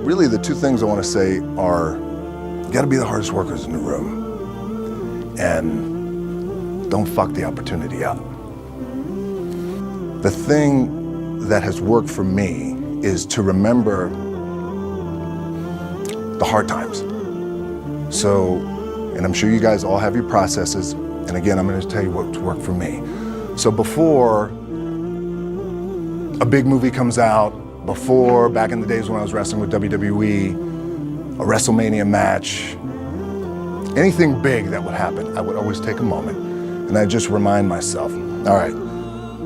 Really, the two things I want to say are, you got to be the hardest workers in the room, and don't fuck the opportunity up. The thing that has worked for me is to remember the hard times. So, and I'm sure you guys all have your processes, and again, I'm going to tell you what's worked for me. So before a big movie comes out, before, back in the days when I was wrestling with WWE, a WrestleMania match, anything big that would happen, I would always take a moment and I'd just remind myself, all right,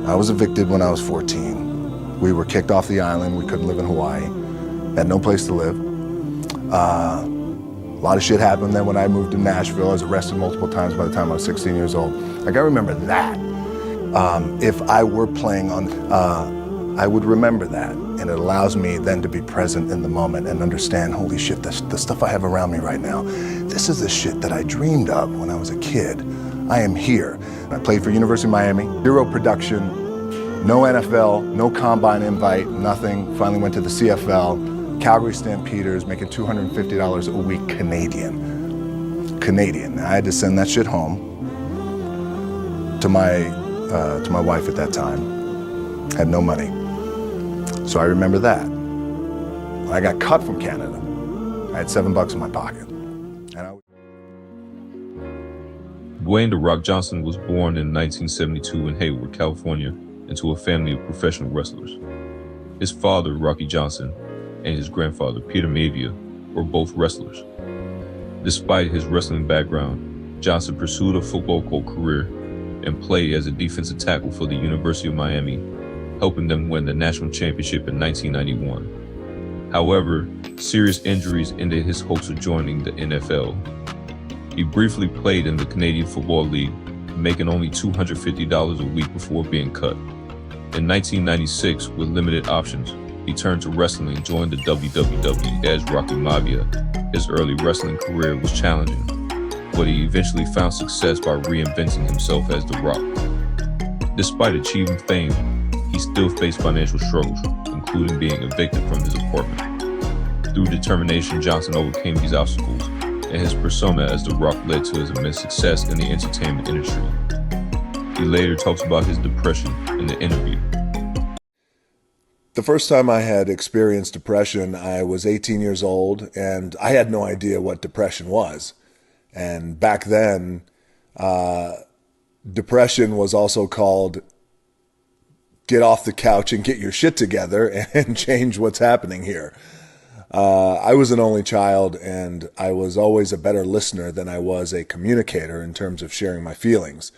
I was evicted when I was 14. We were kicked off the island. We couldn't live in Hawaii. Had no place to live. A lot of shit happened then when I moved to Nashville. I was arrested multiple times by the time I was 16 years old. Like, I remember that. If I were playing on, I would remember that. And it allows me then to be present in the moment and understand, holy shit, the stuff I have around me right now, this is the shit that I dreamed of when I was a kid. I am here. I played for University of Miami, 0 production, no NFL, no combine invite, nothing. Finally went to the CFL, Calgary Stampeders, making $250 a week Canadian. I had to send that shit home to my wife at that time. Had no money. So I remember that. When I got cut from Canada, I had $7 in my pocket. Dwayne "The Rock" Johnson was born in 1972 in Hayward, California, into a family of professional wrestlers. His father, Rocky Johnson, and his grandfather, Peter Maivia, were both wrestlers. Despite his wrestling background, Johnson pursued a football career and played as a defensive tackle for the University of Miami, helping them win the national championship in 1991. However, serious injuries ended his hopes of joining the NFL. He briefly played in the Canadian Football League, making only $250 a week before being cut. In 1996, with limited options, he turned to wrestling and joined the WWE as Rocky Maivia. His early wrestling career was challenging, but he eventually found success by reinventing himself as The Rock. Despite achieving fame, he still faced financial struggles, including being evicted from his apartment. Through determination, Johnson overcame these obstacles, and his persona as The Rock led to his immense success in the entertainment industry. He later talks about his depression in the interview. The first time I had experienced depression, I was 18 years old, and I had no idea what depression was. And back then, depression was also called get off the couch and get your shit together and change what's happening here. I was an only child, and I was always a better listener than I was a communicator in terms of sharing my feelings.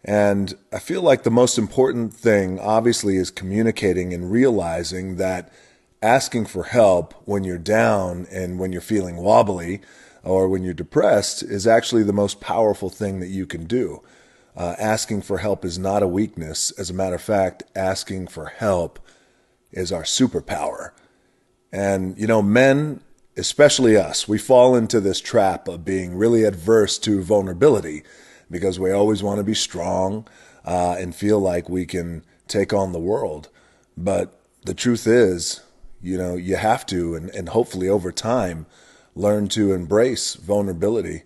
And I feel like the most important thing, obviously, is communicating and realizing that asking for help when you're down and when you're feeling wobbly or when you're depressed is actually the most powerful thing that you can do. Asking for help is not a weakness. As a matter of fact, asking for help is our superpower. And, you know, men, especially us, we fall into this trap of being really adverse to vulnerability because we always want to be strong and feel like we can take on the world. But the truth is, you know, you have to, and hopefully over time, learn to embrace vulnerability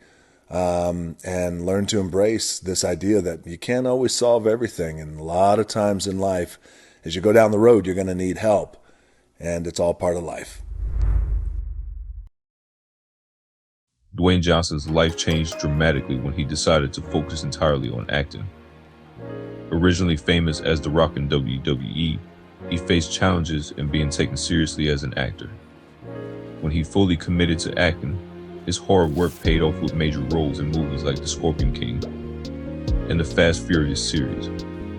and learn to embrace this idea that you can't always solve everything. And a lot of times in life, as you go down the road, you're going to need help. And it's all part of life. Dwayne Johnson's life changed dramatically when he decided to focus entirely on acting. Originally famous as The Rock in WWE, he faced challenges in being taken seriously as an actor. When he fully committed to acting, his hard work paid off with major roles in movies like The Scorpion King and the Fast Furious series.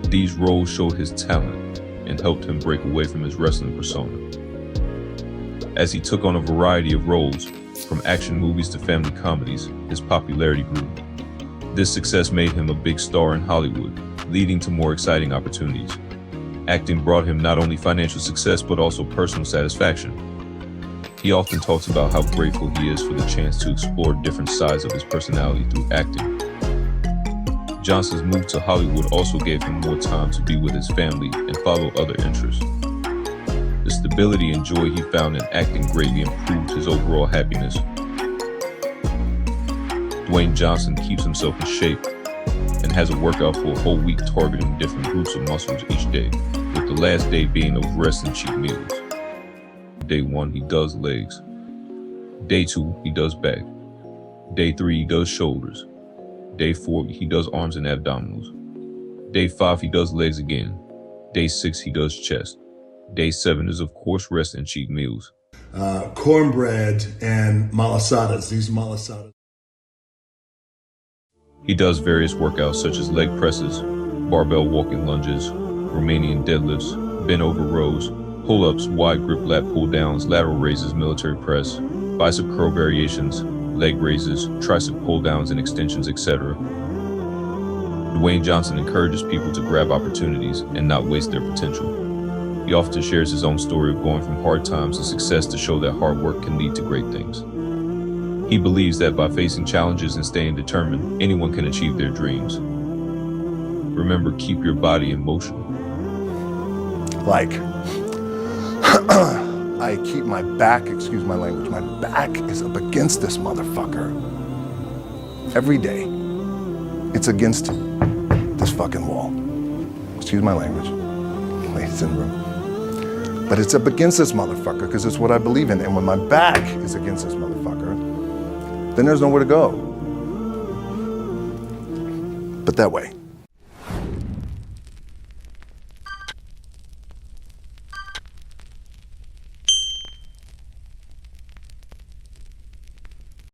These roles showed his talent and helped him break away from his wrestling persona. As he took on a variety of roles, from action movies to family comedies, his popularity grew. This success made him a big star in Hollywood, leading to more exciting opportunities. Acting brought him not only financial success, but also personal satisfaction. He often talks about how grateful he is for the chance to explore different sides of his personality through acting. Johnson's move to Hollywood also gave him more time to be with his family and follow other interests. The stability and joy he found in acting greatly improved his overall happiness. Dwayne Johnson keeps himself in shape and has a workout for a whole week targeting different groups of muscles each day, with the last day being of rest and cheat meals. Day 1, he does legs. Day 2, he does back. Day 3, he does shoulders. Day 4, he does arms and abdominals. Day 5, he does legs again. Day 6, he does chest. Day 7 is, of course, rest and cheat meals. Cornbread and malasadas. These malasadas. He does various workouts such as leg presses, barbell walking lunges, Romanian deadlifts, bent over rows, pull-ups, wide grip lat pull-downs, lateral raises, military press, bicep curl variations, leg raises, tricep pull-downs and extensions, etc. Dwayne Johnson encourages people to grab opportunities and not waste their potential. He often shares his own story of going from hard times to success to show that hard work can lead to great things. He believes that by facing challenges and staying determined, anyone can achieve their dreams. Remember, keep your body in motion. Like, I keep my back, excuse my language, my back is up against this motherfucker. Every day, it's against this fucking wall. Excuse my language, ladies in the room. But it's up against this motherfucker because it's what I believe in. And when my back is against this motherfucker, then there's nowhere to go but that way.